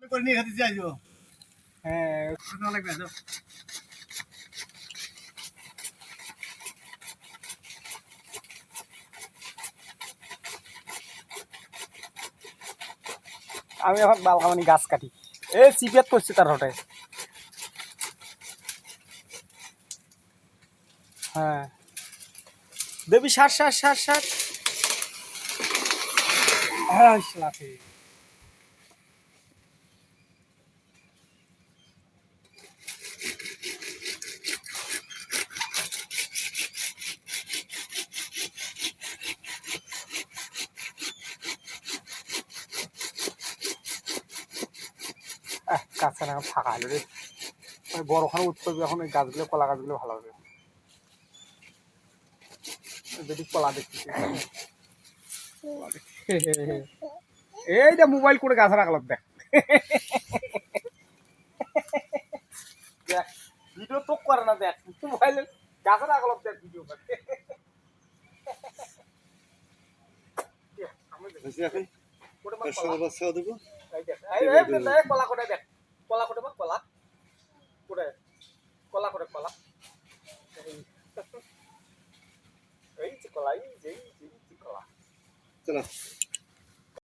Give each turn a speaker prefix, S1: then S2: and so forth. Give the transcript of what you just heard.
S1: করে নিয়ে খেতে চাইছো।
S2: হ্যাঁ
S1: অনেক বেশ।
S2: আমি এখন বালকামানি গাছ কাটি এ চিপিয়াত পড়ছি তার হঠাৎ হ্যাঁ দেবী ষাট ষাট ষাট ষাট হ্যাঁ লাফে গাছের এখন ফাঁকা হলো রে বড়খানে উঠতে এখন ওই গাছগুলো কলা গাছগুলো ভালো হবে যদি কলা দেখতেছি এই যে মোবাইল করে গাছ রাখলাম দেখ দেখ ভিডিও তো করে না দেখ মোবাইলে গাছ রাখলাম দেখ ভিডিও করে
S1: এখন বাচ্চা দেবো।
S2: কলা করে দেখ কলা করে বা কলা করে কলা করে কলা এই যে কলা এই যে কলা
S1: চলো